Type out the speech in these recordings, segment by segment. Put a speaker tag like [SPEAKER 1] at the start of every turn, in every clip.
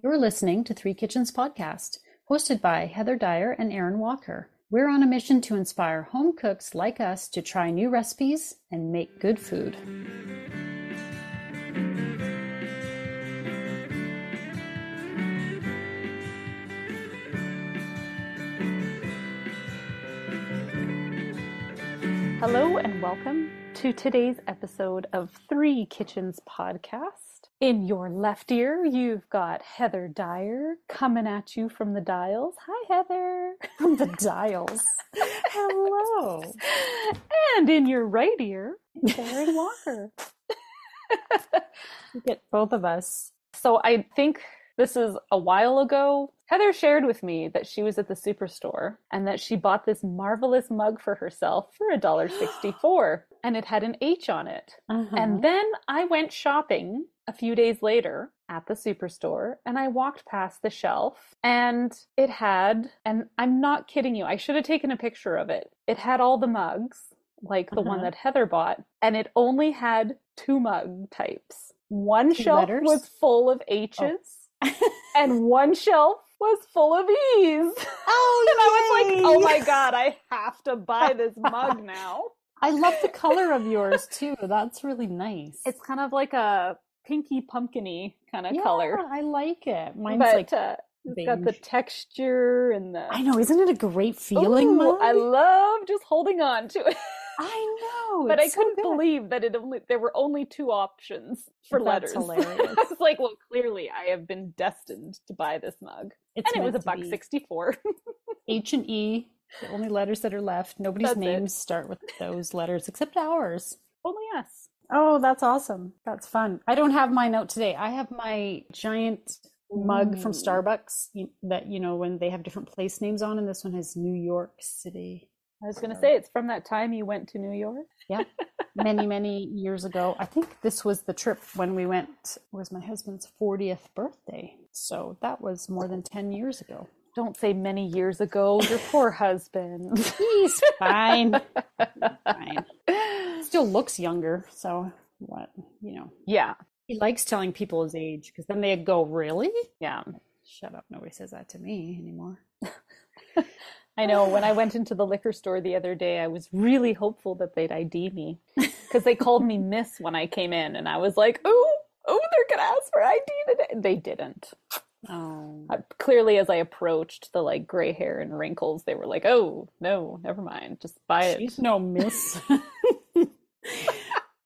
[SPEAKER 1] You're listening to Three Kitchens Podcast, hosted by Heather Dyer and Erin Walker. We're on a mission to inspire home cooks like us to try new recipes and make good food. Hello and welcome to today's episode of Three Kitchens Podcast. In your left ear, you've got Heather Dyer coming at you from the dials. Hi, Heather.
[SPEAKER 2] From the dials. Hello.
[SPEAKER 1] And in your right ear, Erin Walker.
[SPEAKER 2] You get both of us.
[SPEAKER 1] So I think this is a while ago. Heather shared with me that she was at the superstore and that she bought this marvelous mug for herself for $1.64 and it had an H on it. And then I went shopping a few days later at the superstore and I walked past the shelf and it had, and I'm not kidding you, I should have taken a picture of it. It had all the mugs, like the one that Heather bought, and it only had two mug types. One shelf was full of H's and one shelf was full of E's.
[SPEAKER 2] Oh,
[SPEAKER 1] and I was like, oh my God, I have to buy this mug now.
[SPEAKER 2] I love the color of yours too. That's really nice.
[SPEAKER 1] It's kind of like a pinky pumpkin-y kind of color.
[SPEAKER 2] I like it. Mine's
[SPEAKER 1] it's
[SPEAKER 2] beige.
[SPEAKER 1] got the texture and the...
[SPEAKER 2] I know, isn't it a great feeling mug?
[SPEAKER 1] I love just holding on to it.
[SPEAKER 2] I know,
[SPEAKER 1] but I couldn't believe that there were only two options for letters.
[SPEAKER 2] That's hilarious.
[SPEAKER 1] I was like, well, clearly I have been destined to buy this mug. And it was $1.64.
[SPEAKER 2] H and E, the only letters that are left. Nobody's names start with those letters except ours.
[SPEAKER 1] Only us.
[SPEAKER 2] Oh, that's awesome. That's fun. I don't have mine out today. I have my giant mug from Starbucks that, when they have different place names on, and this one has New York City.
[SPEAKER 1] I was going to say, it's from that time you went to New York.
[SPEAKER 2] Yeah. Many, many years ago. I think this was the trip when we went, it was my husband's 40th birthday. So that was more than 10 years ago.
[SPEAKER 1] Don't say many years ago. Your poor husband.
[SPEAKER 2] He's fine. Fine. Still looks younger. So what,
[SPEAKER 1] Yeah.
[SPEAKER 2] He likes telling people his age because then they go, really?
[SPEAKER 1] Yeah.
[SPEAKER 2] Shut up. Nobody says that to me anymore.
[SPEAKER 1] I know. When I went into the liquor store the other day, I was really hopeful that they'd ID me because they called me Miss when I came in. And I was like, oh, they're going to ask for ID today. They didn't.
[SPEAKER 2] Oh.
[SPEAKER 1] Clearly, as I approached the gray hair and wrinkles, they were like, oh, no, never mind. Just buy it.
[SPEAKER 2] She's no miss.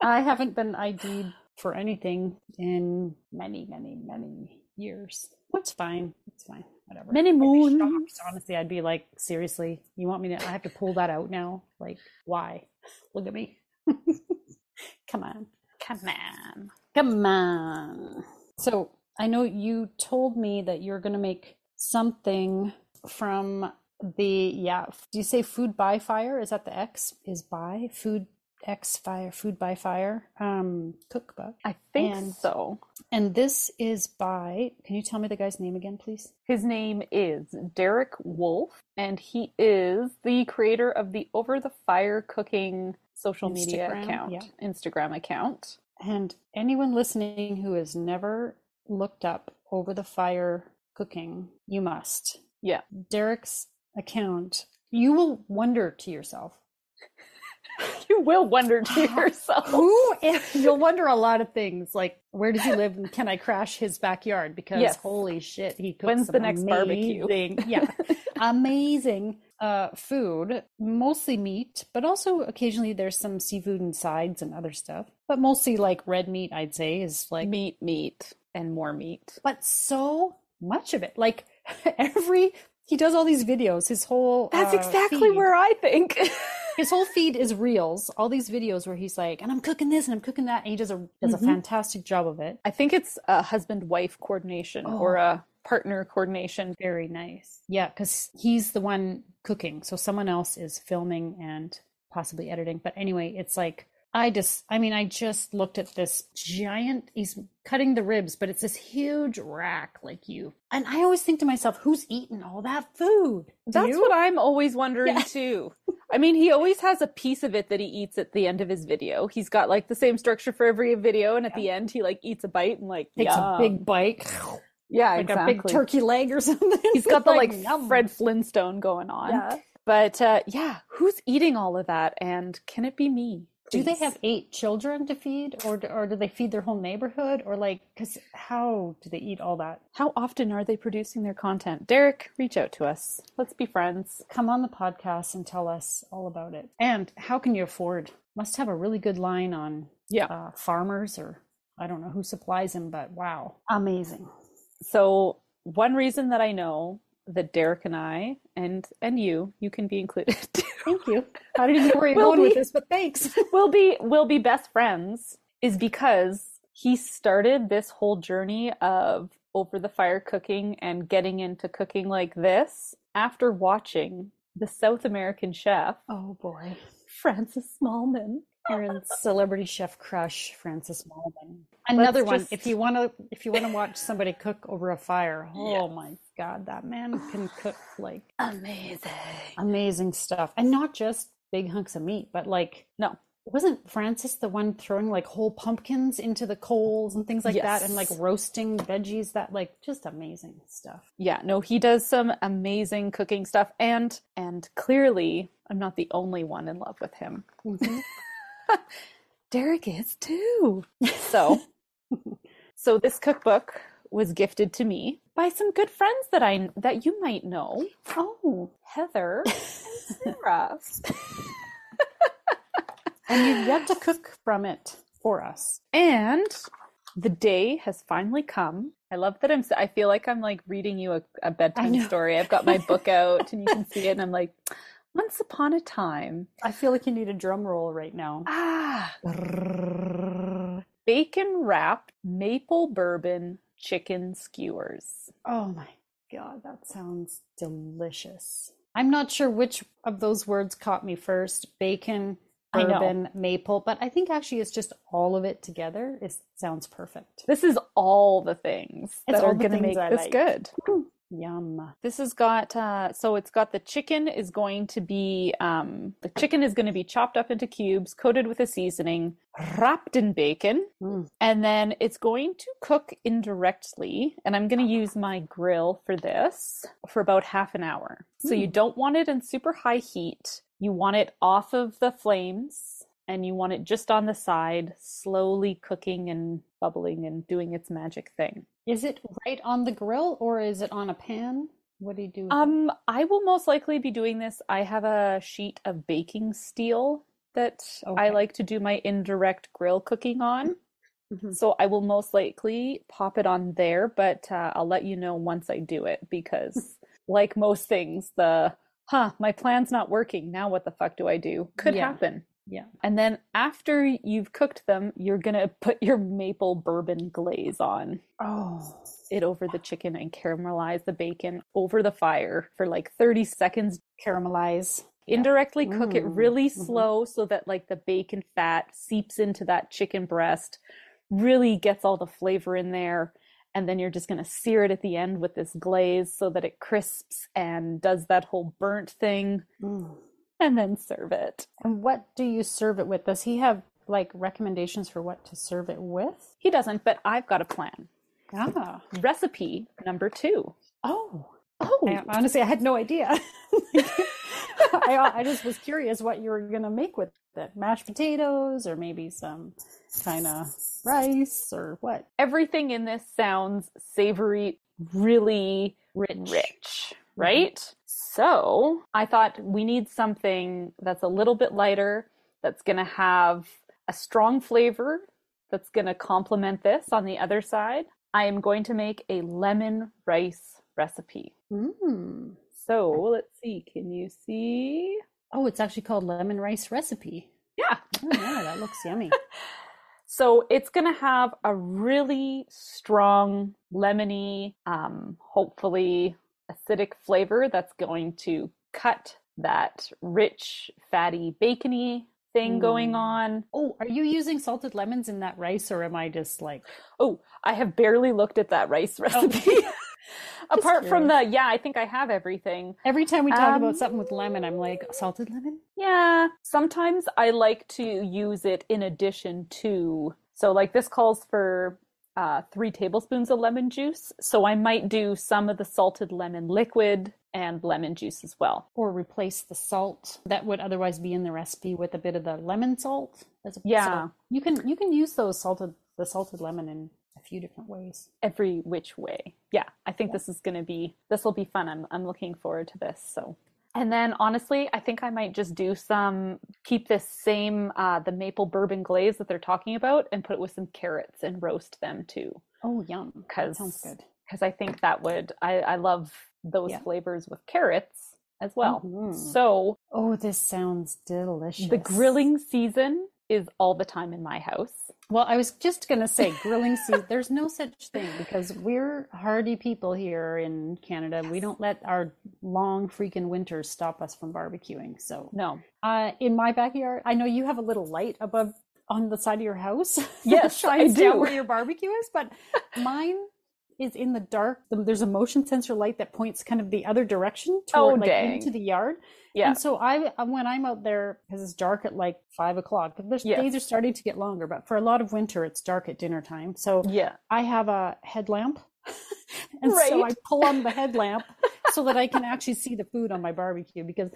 [SPEAKER 2] I haven't been ID'd for anything in many, many, many years. It's fine. It's fine. Whatever.
[SPEAKER 1] Many moons.
[SPEAKER 2] Shocked, honestly, I'd be like, seriously, you want me to, I have to pull that out now? Like, why? Look at me. Come on. Come on. So I know you told me that you're going to make something from do you say Food by Fire? Is that the X is by Food X Fire, Food by Fire cookbook?
[SPEAKER 1] I think so.
[SPEAKER 2] And this is by, can you tell me the guy's name again, please?
[SPEAKER 1] His name is Derek Wolf, and he is the creator of the Over the Fire Cooking social media account, Instagram account.
[SPEAKER 2] And anyone listening who has never looked up Over the Fire Cooking, you must.
[SPEAKER 1] Yeah.
[SPEAKER 2] Derek's account, you will wonder to yourself.
[SPEAKER 1] You will wonder to yourself.
[SPEAKER 2] You'll wonder a lot of things, like where does he live and can I crash his backyard? Because holy shit, he cooks
[SPEAKER 1] When's the next barbecue?
[SPEAKER 2] Amazing food, mostly meat, but also occasionally there's some seafood and sides and other stuff. But mostly like red meat, I'd say, is like
[SPEAKER 1] meat, and more meat.
[SPEAKER 2] But so much of it, like he does all these videos. His whole
[SPEAKER 1] That's exactly
[SPEAKER 2] feed.
[SPEAKER 1] where I think.
[SPEAKER 2] His whole feed is reels, all these videos where he's like, and I'm cooking this and I'm cooking that. And he does a fantastic job of it.
[SPEAKER 1] I think it's a husband-wife coordination or a partner coordination.
[SPEAKER 2] Very nice. Yeah, because he's the one cooking. So someone else is filming and possibly editing. But anyway, it's like, I just looked at this giant, he's cutting the ribs, but it's this huge rack and I always think to myself, who's eating all that food?
[SPEAKER 1] That's what I'm always wondering too. I mean, he always has a piece of it that he eats at the end of his video. He's got the same structure for every video. And at the end, he eats a bite and
[SPEAKER 2] takes a big bite.
[SPEAKER 1] Yeah,
[SPEAKER 2] like a big turkey leg or something.
[SPEAKER 1] He's got the like
[SPEAKER 2] yum.
[SPEAKER 1] Fred Flintstone going on.
[SPEAKER 2] Yeah.
[SPEAKER 1] But yeah, who's eating all of that? And can it be me?
[SPEAKER 2] Do they
[SPEAKER 1] Please.
[SPEAKER 2] have 8 children to feed, or do they feed their whole neighborhood, or like, because how do they eat all that?
[SPEAKER 1] How often are they producing their content? Derek, reach out to us. Let's be friends.
[SPEAKER 2] Come on the podcast and tell us all about it. And how can you afford? Must have a really good line on farmers, or I don't know who supplies them, but wow, amazing.
[SPEAKER 1] So one reason that I know that Derek and I and you can be included too.
[SPEAKER 2] Thank you. I don't even know where you're going with this, but thanks.
[SPEAKER 1] We'll be best friends is because he started this whole journey of over the fire cooking and getting into cooking like this after watching the South American chef.
[SPEAKER 2] Oh boy.
[SPEAKER 1] Francis Mallman.
[SPEAKER 2] Erin's celebrity chef crush, Francis Mallman. Another one. If you want to watch somebody cook over a fire, my God, that man can cook like amazing stuff, and not just big hunks of meat, but like wasn't Francis the one throwing like whole pumpkins into the coals and things like that, and like roasting veggies? That like just amazing stuff.
[SPEAKER 1] Yeah, no, he does some amazing cooking stuff, and clearly I'm not the only one in love with him. Mm-hmm. Derek is too. So this cookbook was gifted to me by some good friends that you might know. Oh, Heather and Sarah.
[SPEAKER 2] And you've yet to cook from it for us.
[SPEAKER 1] And the day has finally come. I love that I feel like I'm like reading you a bedtime story. I've got my book out and you can see it, and I'm like, once upon a time.
[SPEAKER 2] I feel like you need a drum roll right now.
[SPEAKER 1] Bacon wrapped maple bourbon chicken skewers.
[SPEAKER 2] Oh my God, that sounds delicious. I'm not sure which of those words caught me first. Bacon, bourbon, maple, but I think actually it's just all of it together. It sounds perfect.
[SPEAKER 1] This is all the things that are going to make this good.
[SPEAKER 2] Yum.
[SPEAKER 1] This has got, so it's got the chicken is going to be chopped up into cubes, coated with a seasoning, wrapped in bacon, and then it's going to cook indirectly. And I'm going to use my grill for this for about half an hour. So you don't want it in super high heat. You want it off of the flames, and you want it just on the side, slowly cooking and bubbling and doing its magic thing.
[SPEAKER 2] Is it right on the grill, or is it on a pan? What do you do?
[SPEAKER 1] I will most likely be doing this. I have a sheet of baking steel that I like to do my indirect grill cooking on. Mm-hmm. So I will most likely pop it on there, but I'll let you know once I do it, because like most things, my plan's not working. Now what the fuck do I do? Could happen. Yeah. And then after you've cooked them, you're going to put your maple bourbon glaze on. Oh. It over the chicken and caramelize the bacon over the fire for like 30 seconds.
[SPEAKER 2] Caramelize.
[SPEAKER 1] Indirectly cook it really slow so that like the bacon fat seeps into that chicken breast, really gets all the flavor in there. And then you're just going to sear it at the end with this glaze so that it crisps and does that whole burnt thing. And then serve it.
[SPEAKER 2] And what do you serve it with? Does he have like recommendations for what to serve it with?
[SPEAKER 1] He doesn't, but I've got a plan. Recipe number 2.
[SPEAKER 2] Honestly, I had no idea. I just was curious what you were going to make with it. Mashed potatoes, or maybe some kind of rice, or what? Everything in this sounds savory, really rich, right?
[SPEAKER 1] So I thought we need something that's a little bit lighter, that's going to have a strong flavor, that's going to complement this on the other side. I am going to make a lemon rice recipe. So let's see. Can you see?
[SPEAKER 2] Oh, it's actually called lemon rice recipe.
[SPEAKER 1] Yeah.
[SPEAKER 2] Oh, yeah, that looks yummy.
[SPEAKER 1] So it's going to have a really strong lemony, hopefully acidic flavor that's going to cut that rich, fatty, bacony thing going on.
[SPEAKER 2] Oh, are you using salted lemons in that rice, or am I just like...
[SPEAKER 1] Oh, I have barely looked at that rice recipe. Apart from I think I have everything.
[SPEAKER 2] Every time we talk about something with lemon, I'm like, salted lemon?
[SPEAKER 1] Yeah. Sometimes I like to use it in addition to... So like this calls for 3 tablespoons of lemon juice. So I might do some of the salted lemon liquid and lemon juice as well.
[SPEAKER 2] Or replace the salt that would otherwise be in the recipe with a bit of the lemon salt.
[SPEAKER 1] Yeah.
[SPEAKER 2] So you can use the salted lemon in a few different ways.
[SPEAKER 1] Every which way. Yeah, I think this will be fun. I'm looking forward to this. So, and then honestly, I think I might just keep this same, the maple bourbon glaze that they're talking about and put it with some carrots and roast them too.
[SPEAKER 2] Oh, yum. That sounds good.
[SPEAKER 1] Because I think I love those flavors with carrots as well.
[SPEAKER 2] Mm-hmm.
[SPEAKER 1] So.
[SPEAKER 2] Oh, this sounds delicious.
[SPEAKER 1] The grilling season is all the time in my house.
[SPEAKER 2] Well, I was just going to say grilling season. There's no such thing because we're hardy people here in Canada. Yes. We don't let our long freaking winters stop us from barbecuing. So
[SPEAKER 1] no.
[SPEAKER 2] In my backyard, I know you have a little light above on the side of your house.
[SPEAKER 1] Yes, I do.
[SPEAKER 2] Down where your barbecue is, but mine is in the dark. There's a motion sensor light that points kind of the other direction toward into the yard. Yeah. And so when I'm out there, because it's dark at like 5 o'clock, the days are starting to get longer, but for a lot of winter, it's dark at dinner time. So I have a headlamp. And so I pull on the headlamp so that I can actually see the food on my barbecue, because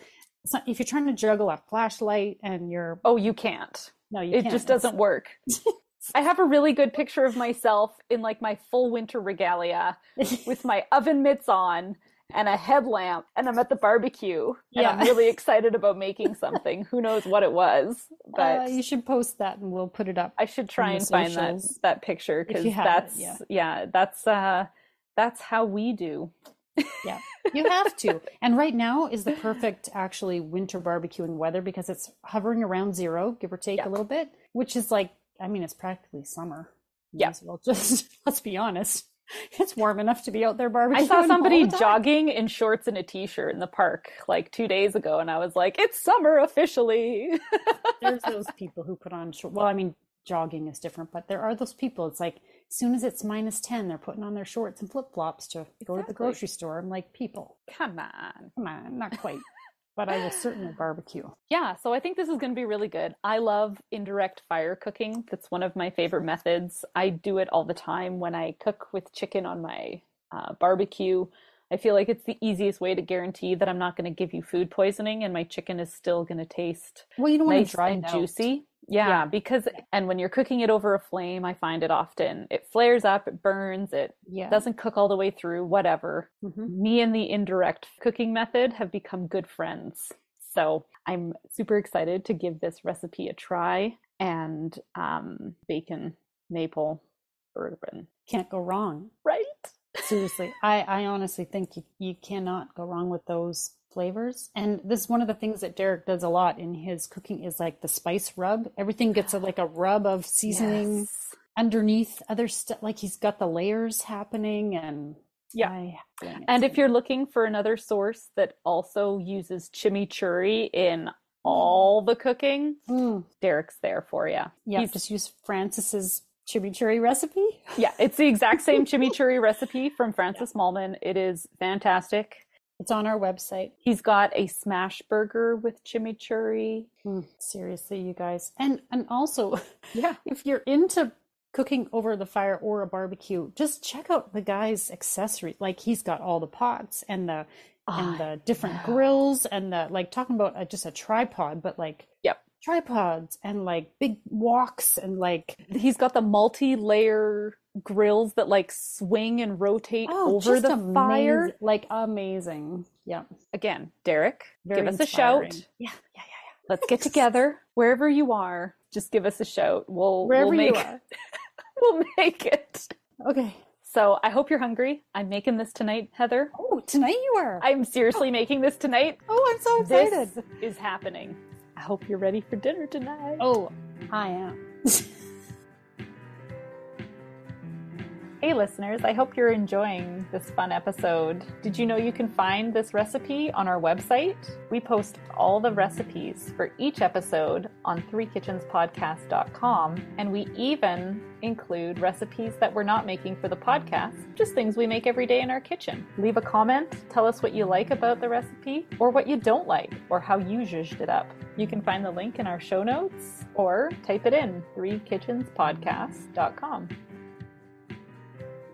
[SPEAKER 2] if you're trying to juggle a flashlight and you're...
[SPEAKER 1] Oh, you can't.
[SPEAKER 2] No, you can't.
[SPEAKER 1] It just doesn't work. I have a really good picture of myself in like my full winter regalia with my oven mitts on and a headlamp, and I'm at the barbecue, and I'm really excited about making something. Who knows what it was, but
[SPEAKER 2] you should post that and we'll put it up.
[SPEAKER 1] I should try and find that picture, because that's how we do.
[SPEAKER 2] Yeah, you have to. And right now is the perfect actually winter barbecuing weather, because it's hovering around 0, give or take a little bit, which is like, I mean, it's practically summer.
[SPEAKER 1] Yeah.
[SPEAKER 2] Well, just let's be honest. It's warm enough to be out there barbecuing.
[SPEAKER 1] I saw somebody jogging in shorts and a t-shirt in the park like 2 days ago, and I was like, it's summer officially.
[SPEAKER 2] There's those people who put on shorts. Well, I mean, jogging is different, but there are those people. It's like, as soon as it's -10, they're putting on their shorts and flip-flops to go to the grocery store. I'm like, people.
[SPEAKER 1] Come on,
[SPEAKER 2] not quite. But I will certainly barbecue.
[SPEAKER 1] Yeah, so I think this is going to be really good. I love indirect fire cooking. That's one of my favorite methods. I do it all the time when I cook with chicken on my barbecue. I feel like it's the easiest way to guarantee that I'm not going to give you food poisoning and my chicken is still going to taste nice and juicy. Yeah, because, and when you're cooking it over a flame, I find it often, it flares up, it burns, it doesn't cook all the way through, whatever. Mm-hmm. Me and the indirect cooking method have become good friends. So I'm super excited to give this recipe a try. And bacon, maple, bourbon.
[SPEAKER 2] Can't go wrong.
[SPEAKER 1] Right?
[SPEAKER 2] Seriously, I honestly think you cannot go wrong with those flavors. And this is one of the things that Derek does a lot in his cooking, is like the spice rub. Everything gets like a rub of seasoning underneath other stuff. Like he's got the layers happening, and
[SPEAKER 1] and if you're looking for another source that also uses chimichurri in all the cooking, Derek's there for you.
[SPEAKER 2] Yeah, just use Francis's chimichurri recipe.
[SPEAKER 1] Yeah, it's the exact same chimichurri recipe from Francis Mallman. It is fantastic.
[SPEAKER 2] It's on our website.
[SPEAKER 1] He's got a smash burger with chimichurri.
[SPEAKER 2] Seriously, you guys. And also, if you're into cooking over the fire or a barbecue, just check out the guy's accessory. Like, he's got all the pots and the different grills, and the, like, talking about just a tripod, but like tripods and like big woks, and like
[SPEAKER 1] he's got the multi-layer grills that like swing and rotate over the fire.
[SPEAKER 2] Like, amazing. Yeah.
[SPEAKER 1] Again, Derek, give us
[SPEAKER 2] inspiring.
[SPEAKER 1] A shout. Yeah. Let's get together wherever you are. Just give us a shout. We'll make it.
[SPEAKER 2] Okay.
[SPEAKER 1] So I hope you're hungry. I'm making this tonight, Heather.
[SPEAKER 2] Oh, tonight you are.
[SPEAKER 1] I'm seriously making this tonight.
[SPEAKER 2] Oh, I'm so excited.
[SPEAKER 1] This is happening. I hope you're ready for dinner tonight.
[SPEAKER 2] Oh, I am.
[SPEAKER 1] Hey listeners, I hope you're enjoying this fun episode. Did you know you can find this recipe on our website? We post all the recipes for each episode on threekitchenspodcast.com, and we even include recipes that we're not making for the podcast, just things we make every day in our kitchen. Leave a comment, tell us what you like about the recipe, or what you don't like, or how you zhuzhed it up. You can find the link in our show notes, or type it in, threekitchenspodcast.com.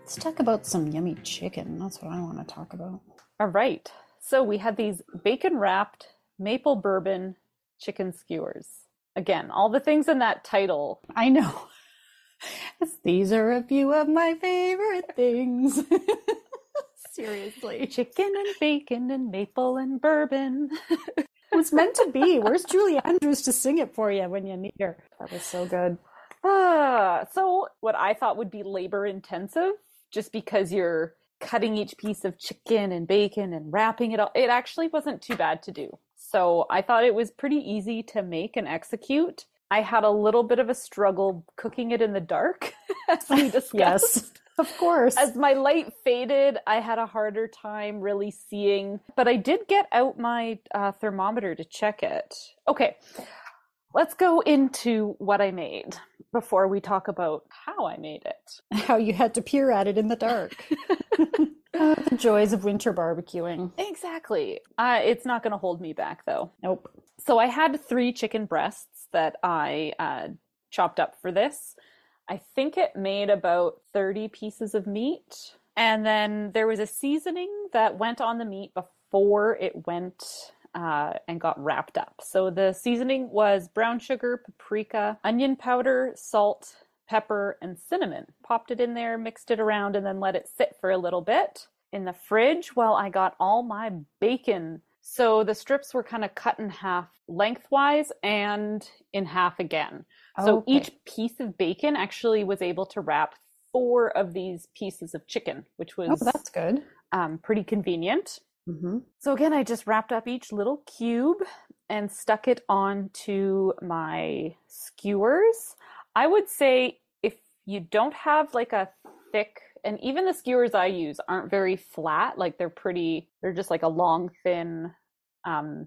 [SPEAKER 2] Let's talk about some yummy chicken. That's what I want to talk about.
[SPEAKER 1] All right. So we had these bacon wrapped maple bourbon chicken skewers. Again, all the things in that title.
[SPEAKER 2] I know. These are a few of my favorite things. Seriously.
[SPEAKER 1] Chicken and bacon and maple and bourbon.
[SPEAKER 2] It was meant to be. Where's Julie Andrews to sing it for you when you need her? That was so good.
[SPEAKER 1] So what I thought would be labor intensive, just because you're cutting each piece of chicken and bacon and wrapping it all, it actually wasn't too bad to do. So I thought it was pretty easy to make and execute. I had a little bit of a struggle cooking it in the dark, as we discussed.
[SPEAKER 2] Yes, of course.
[SPEAKER 1] As my light faded, I had a harder time really seeing, but I did get out my thermometer to check it. Okay, let's go into what I made before we talk about how I made it.
[SPEAKER 2] How you had to peer at it in the dark. The joys of winter barbecuing.
[SPEAKER 1] Exactly. It's not going to hold me back, though.
[SPEAKER 2] Nope.
[SPEAKER 1] So I had 3 chicken breasts that I chopped up for this. I think it made about 30 pieces of meat. And then there was a seasoning that went on the meat before it went and got wrapped up. So the seasoning was brown sugar, paprika, onion powder, salt, pepper, and cinnamon. Popped it in there, mixed it around, and then let it sit for a little bit in the fridge while I got all my bacon. So the strips were kind of cut in half lengthwise and in half again. So
[SPEAKER 2] Okay.
[SPEAKER 1] each piece of bacon actually was able to wrap 4 of these pieces of chicken, which was
[SPEAKER 2] that's good.
[SPEAKER 1] pretty convenient.
[SPEAKER 2] Mm-hmm.
[SPEAKER 1] So again, I just wrapped up each little cube and stuck it onto my skewers. I would say if you don't have like a thick, and even the skewers I use aren't very flat, like they're just like a long, thin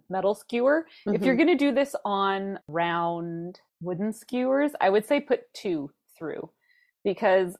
[SPEAKER 1] metal skewer. If you're going to do this on round wooden skewers, I would say put 2 through because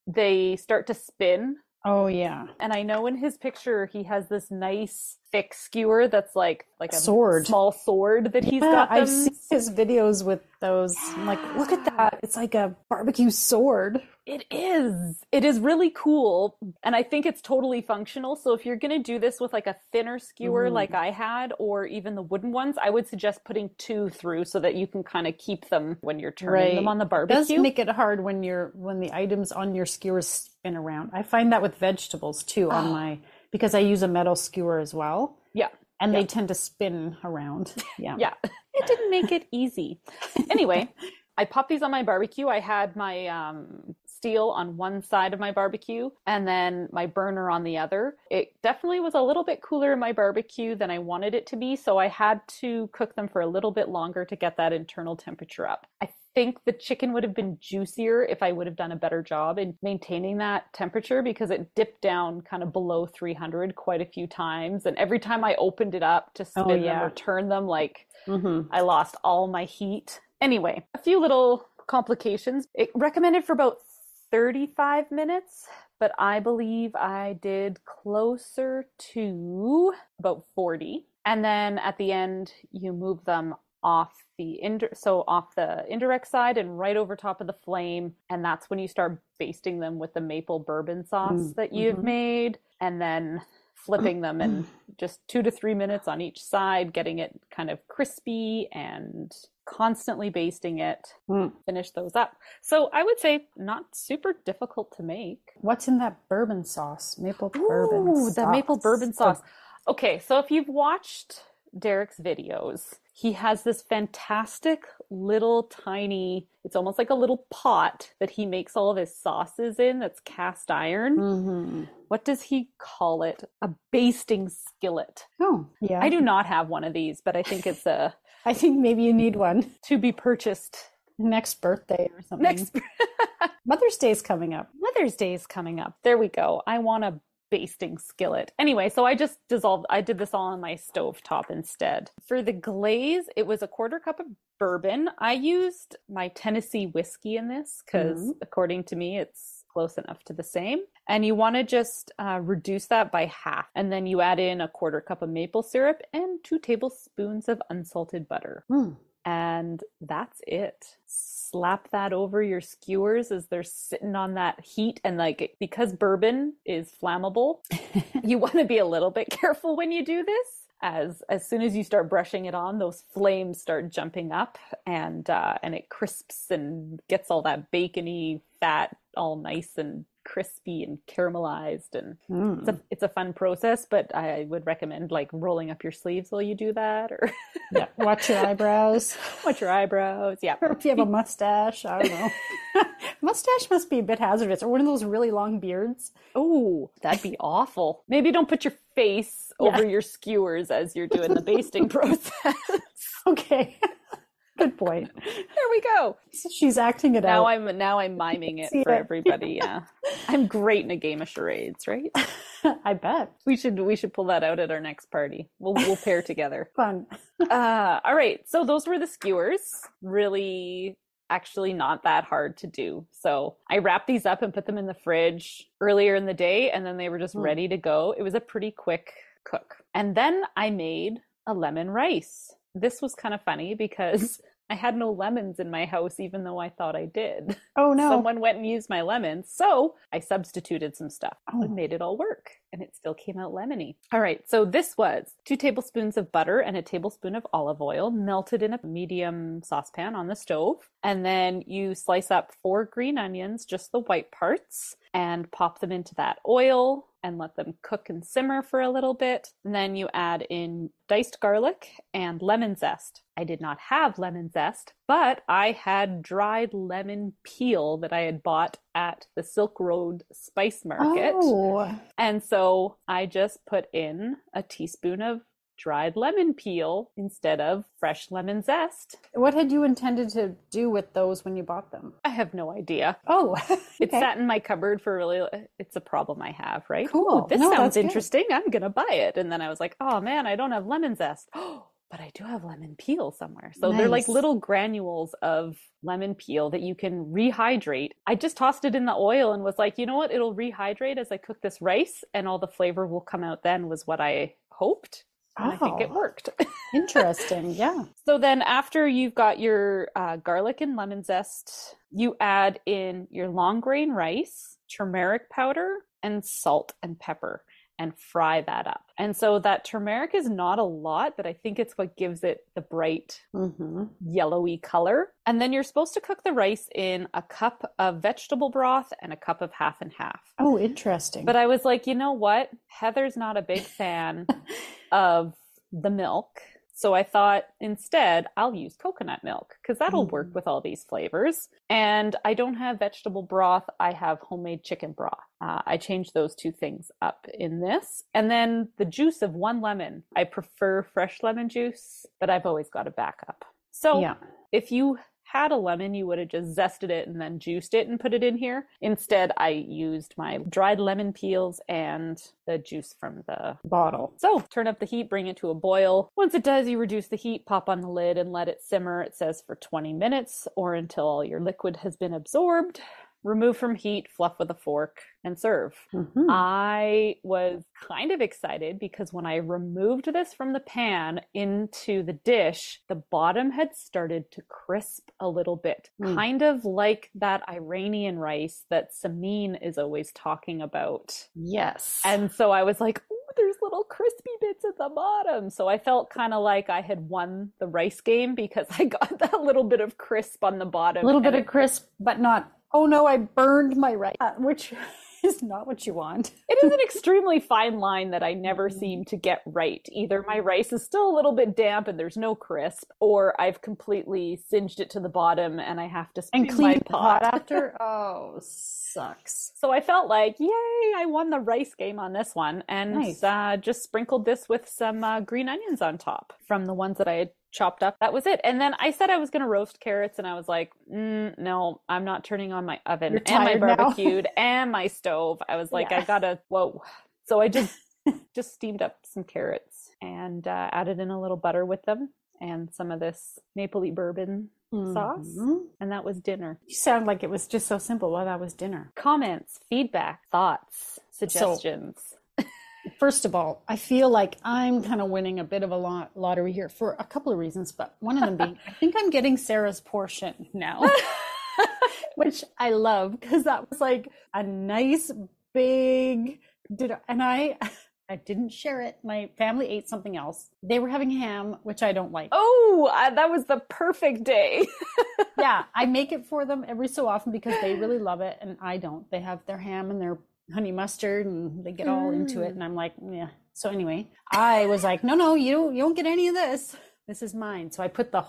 [SPEAKER 1] they start to spin.
[SPEAKER 2] Oh, yeah.
[SPEAKER 1] And I know in his picture, he has this nice thick skewer that's like a
[SPEAKER 2] sword.
[SPEAKER 1] small sword that he's got them.
[SPEAKER 2] I've seen his videos with those. Yeah. I'm like, look at that. It's like a barbecue sword.
[SPEAKER 1] It is. It is really cool. And I think it's totally functional. So if you're going to do this with like a thinner skewer like I had, or even the wooden ones, I would suggest putting 2 through so that you can kind of keep them when you're turning them on the barbecue.
[SPEAKER 2] It does make it hard when the items on your skewers spin around. I find that with vegetables too because I use a metal skewer as well.
[SPEAKER 1] Yeah.
[SPEAKER 2] And they tend to spin around. Yeah.
[SPEAKER 1] Yeah. It didn't make it easy. Anyway, I popped these on my barbecue. I had my steel on one side of my barbecue and then my burner on the other. It definitely was a little bit cooler in my barbecue than I wanted it to be. So I had to cook them for a little bit longer to get that internal temperature up. I think the chicken would have been juicier if I would have done a better job in maintaining that temperature because it dipped down kind of below 300 quite a few times. And every time I opened it up to spin them or turn them, like I lost all my heat. Anyway, a few little complications. It recommended for about 35 minutes, but I believe I did closer to about 40. And then at the end, you move them off the indirect side and right over top of the flame. And that's when you start basting them with the maple bourbon sauce that you've made. And then flipping them in just 2 to 3 minutes on each side, getting it kind of crispy and constantly basting it. Finish those up. So I would say not super difficult to make.
[SPEAKER 2] What's in that bourbon sauce? Maple bourbon sauce.
[SPEAKER 1] The maple bourbon sauce. Okay, so if you've watched Derek's videos, he has this fantastic little tiny, it's almost like a little pot that he makes all of his sauces in that's cast iron. What does he call it? A basting skillet.
[SPEAKER 2] Oh, yeah.
[SPEAKER 1] I do not have one of these, but I think it's
[SPEAKER 2] I think maybe you need one.
[SPEAKER 1] To be purchased.
[SPEAKER 2] Next birthday or something. Mother's Day is coming up.
[SPEAKER 1] Mother's Day is coming up. There we go. I want a basting skillet. Anyway, so I did this all on my stovetop instead. For the glaze, it was a 1/4 cup of bourbon. I used my Tennessee whiskey in this because according to me, it's close enough to the same. And you want to just reduce that by half. And then you add in a 1/4 cup of maple syrup and 2 tablespoons of unsalted butter. And that's it. Slap that over your skewers as they're sitting on that heat. And like, because bourbon is flammable, you want to be a little bit careful when you do this. As soon as you start brushing it on, those flames start jumping up, and it crisps and gets all that bacony fat all nice and crispy and caramelized, and it's a fun process. But I would recommend like rolling up your sleeves while you do that, or
[SPEAKER 2] yeah, watch your eyebrows.
[SPEAKER 1] Watch your eyebrows. Yeah.
[SPEAKER 2] Or if you have a mustache, I don't know. Mustache must be a bit hazardous, or one of those really long beards.
[SPEAKER 1] Oh, that'd be awful. Maybe don't put your face over your skewers as you're doing the basting process.
[SPEAKER 2] Okay. Good point.
[SPEAKER 1] There we go.
[SPEAKER 2] She's acting it
[SPEAKER 1] out.
[SPEAKER 2] Now
[SPEAKER 1] I'm miming it for everybody. Yeah. I'm great in a game of charades, right?
[SPEAKER 2] I bet.
[SPEAKER 1] We should pull that out at our next party. We'll pair together.
[SPEAKER 2] Fun.
[SPEAKER 1] All right. So those were the skewers. Really, actually not that hard to do. So I wrapped these up and put them in the fridge earlier in the day, and then they were just ready to go. It was a pretty quick cook. And then I made a lemon rice. This was kind of funny because I had no lemons in my house, even though I thought I did.
[SPEAKER 2] Oh, no.
[SPEAKER 1] Someone went and used my lemons. So I substituted some stuff and made it all work. And it still came out lemony. All right. So this was 2 tablespoons of butter and a tablespoon of olive oil melted in a medium saucepan on the stove. And then you slice up 4 green onions, just the white parts, and pop them into that oil and let them cook and simmer for a little bit. And then you add in diced garlic and lemon zest. I did not have lemon zest, but I had dried lemon peel that I had bought at the Silk Road Spice Market.
[SPEAKER 2] Oh.
[SPEAKER 1] And so I just put in a teaspoon of dried lemon peel instead of fresh lemon zest.
[SPEAKER 2] What had you intended to do with those when you bought them?
[SPEAKER 1] I have no idea.
[SPEAKER 2] Oh, okay.
[SPEAKER 1] It sat in my cupboard for it's a problem I have, right?
[SPEAKER 2] Cool.
[SPEAKER 1] Ooh, this sounds interesting. I'm going to buy it. And then I was like, oh man, I don't have lemon zest. Oh, but I do have lemon peel somewhere. So they're like little granules of lemon peel that you can rehydrate. I just tossed it in the oil and was like, you know what? It'll rehydrate as I cook this rice and all the flavor will come out then, was what I hoped. And I think it worked.
[SPEAKER 2] Interesting. Yeah.
[SPEAKER 1] So then after you've got your garlic and lemon zest, you add in your long grain rice, turmeric powder, and salt and pepper, and fry that up. And so that turmeric is not a lot, but I think it's what gives it the bright yellowy color. And then you're supposed to cook the rice in a cup of vegetable broth and a cup of half and half.
[SPEAKER 2] Oh, interesting.
[SPEAKER 1] But I was like, you know what? Heather's not a big fan of the milk. So I thought instead I'll use coconut milk because that'll work with all these flavors. And I don't have vegetable broth. I have homemade chicken broth. I changed those 2 things up in this. And then the juice of 1 lemon. I prefer fresh lemon juice, but I've always got a backup. So if you had a lemon, you would have just zested it and then juiced it and put it in here. Instead, I used my dried lemon peels and the juice from the bottle. So turn up the heat, bring it to a boil. Once it does, you reduce the heat, pop on the lid and let it simmer. It says for 20 minutes or until all your liquid has been absorbed. Remove from heat, fluff with a fork, and serve. I was kind of excited because when I removed this from the pan into the dish, the bottom had started to crisp a little bit, kind of like that Iranian rice that Samin is always talking about.
[SPEAKER 2] Yes.
[SPEAKER 1] And so I was like, ooh, there's little crispy bits at the bottom. So I felt kind of like I had won the rice game because I got that little bit of crisp on the bottom.
[SPEAKER 2] A little bit of crisp, but not, oh no, I burned my rice, which is not what you want.
[SPEAKER 1] It is an extremely fine line that I never seem to get right. Either my rice is still a little bit damp and there's no crisp, or I've completely singed it to the bottom and I have to
[SPEAKER 2] clean my pot after. Oh, sucks.
[SPEAKER 1] So I felt like, yay, I won the rice game on this one, and just sprinkled this with some green onions on top from the ones that I had chopped up. That was it. And then I said I was going to roast carrots, and I was like, no, I'm not turning on my oven and my barbecued and my stove. I was like, I gotta, whoa. So I just steamed up some carrots and added in a little butter with them and some of this mapley bourbon sauce. And that was dinner.
[SPEAKER 2] You sound like it was just so simple. Well, that was dinner.
[SPEAKER 1] Comments, feedback, thoughts, suggestions.
[SPEAKER 2] First of all, I feel like I'm kind of winning a bit of a lottery here for a couple of reasons, but one of them being, I think I'm getting Sarah's portion now, which I love because that was like a nice big dinner. And I didn't share it. My family ate something else. They were having ham, which I don't like.
[SPEAKER 1] Oh, that was the perfect day.
[SPEAKER 2] Yeah, I make it for them every so often because they really love it and I don't. They have their ham and their honey mustard and they get all into it. And I'm like, yeah. So anyway, I was like, no, you don't get any of this. This is mine. So I put the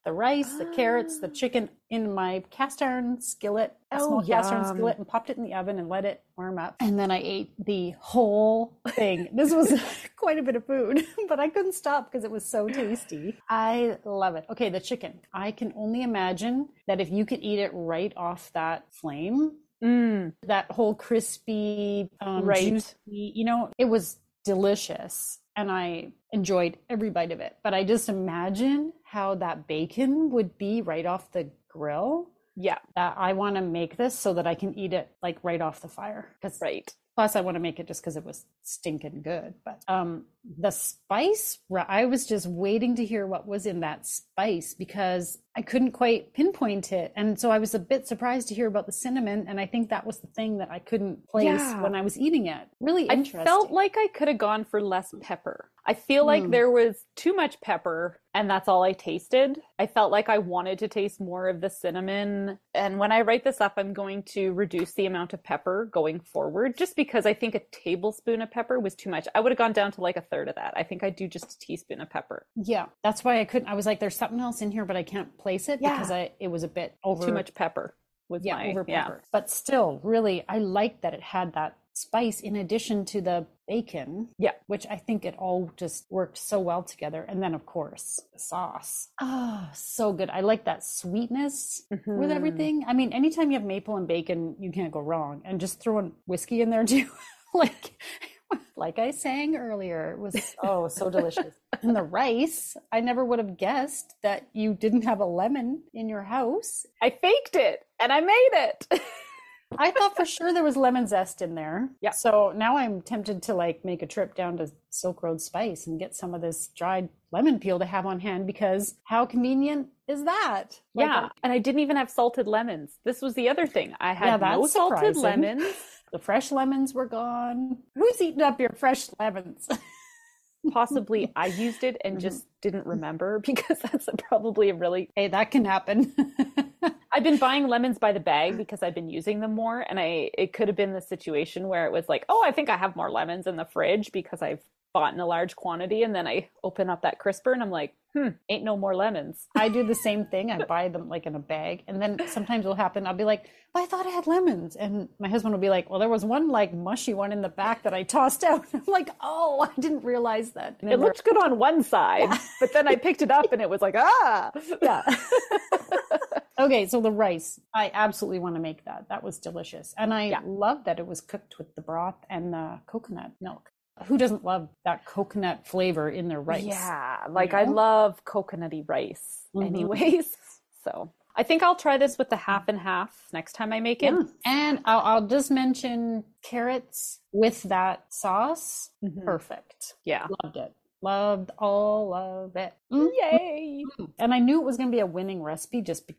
[SPEAKER 2] rice, the carrots, the chicken in my cast iron skillet, a small cast iron skillet, and popped it in the oven and let it warm up. And then I ate the whole thing. This was quite a bit of food, but I couldn't stop because it was so tasty. I love it. Okay, the chicken. I can only imagine that if you could eat it right off that flame, that whole crispy, juicy, it was delicious. And I enjoyed every bite of it. But I just imagine how that bacon would be right off the grill.
[SPEAKER 1] Yeah.
[SPEAKER 2] I want to make this so that I can eat it like right off the fire.
[SPEAKER 1] Right.
[SPEAKER 2] Plus, I want to make it just because it was stinking good. But the spice, I was just waiting to hear what was in that spice because I couldn't quite pinpoint it. And so I was a bit surprised to hear about the cinnamon. And I think that was the thing that I couldn't place when I was eating it. Really interesting.
[SPEAKER 1] I felt like I could have gone for less pepper. I feel like there was too much pepper and that's all I tasted. I felt like I wanted to taste more of the cinnamon. And when I write this up, I'm going to reduce the amount of pepper going forward just because I think a tablespoon of pepper was too much. I would have gone down to like a third of that. I think I'd do just a teaspoon of pepper.
[SPEAKER 2] Yeah, that's why I couldn't. I was like, there's something else in here, but I can't place it because it was a bit over.
[SPEAKER 1] Too much pepper.
[SPEAKER 2] Over pepper. But still, really, I liked that it had that spice in addition to the bacon, which I think it all just worked so well together. And then of course the sauce, so good. I like that sweetness with everything. I mean, anytime you have maple and bacon, you can't go wrong. And just throwing whiskey in there too, like I sang earlier, it was so delicious. And the rice, I never would have guessed that you didn't have a lemon in your house.
[SPEAKER 1] I faked it and I made it.
[SPEAKER 2] I thought for sure there was lemon zest in there. Yeah. So now I'm tempted to like make a trip down to Silk Road Spice and get some of this dried lemon peel to have on hand because how convenient is that?
[SPEAKER 1] And I didn't even have salted lemons. This was the other thing. I had no salted lemons.
[SPEAKER 2] The fresh lemons were gone. Who's eating up your fresh lemons?
[SPEAKER 1] Possibly I used it and just didn't remember because that's probably a really...
[SPEAKER 2] Hey, that can happen.
[SPEAKER 1] I've been buying lemons by the bag because I've been using them more. And it could have been the situation where it was like, I think I have more lemons in the fridge because I've bought in a large quantity. And then I open up that crisper and I'm like, ain't no more lemons.
[SPEAKER 2] I do the same thing. I buy them like in a bag. And then sometimes it'll happen. I'll be like, I thought I had lemons. And my husband will be like, well, there was one like mushy one in the back that I tossed out. I'm like, I didn't realize that.
[SPEAKER 1] It looked good on one side, but then I picked it up and it was like,
[SPEAKER 2] Yeah. Okay, so the rice, I absolutely want to make that. That was delicious. And I love that it was cooked with the broth and the coconut milk. Who doesn't love that coconut flavor in their rice?
[SPEAKER 1] Yeah, I love coconutty rice anyways. So I think I'll try this with the half and half next time I make it.
[SPEAKER 2] And I'll just mention carrots with that sauce. Perfect.
[SPEAKER 1] Yeah.
[SPEAKER 2] Loved it. Loved all of it.
[SPEAKER 1] Yay.
[SPEAKER 2] And I knew it was going to be a winning recipe just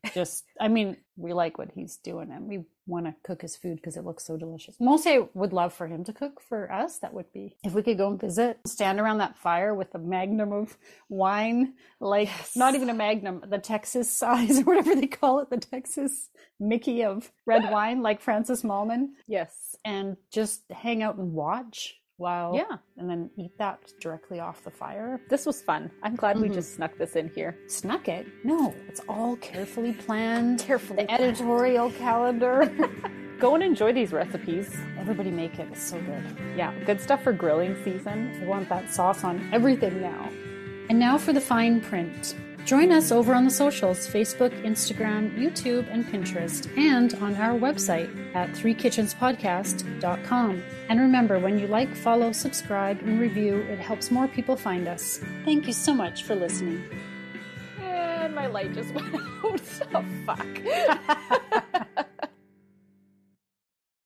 [SPEAKER 2] I mean, we like what he's doing and we want to cook his food because it looks so delicious. Mostly I would love for him to cook for us. That would be, if we could go and visit, stand around that fire with a magnum of wine, not even a magnum, the Texas size or whatever they call it, the Texas Mickey of red wine, like Francis Mallman.
[SPEAKER 1] Yes.
[SPEAKER 2] And just hang out and watch. Wow. Yeah. And then eat that directly off the fire.
[SPEAKER 1] This was fun. I'm glad we just snuck this in here.
[SPEAKER 2] Snuck it? No, it's all carefully planned. The editorial calendar.
[SPEAKER 1] Go and enjoy these recipes.
[SPEAKER 2] Everybody make it. It's so good.
[SPEAKER 1] Yeah. Good stuff for grilling season.
[SPEAKER 2] I want that sauce on everything now. And now for the fine print. Join us over on the socials, Facebook, Instagram, YouTube, and Pinterest, and on our website at threekitchenspodcast.com. And remember, when you like, follow, subscribe, and review, it helps more people find us. Thank you so much for listening.
[SPEAKER 1] And my light just went out. Oh, fuck.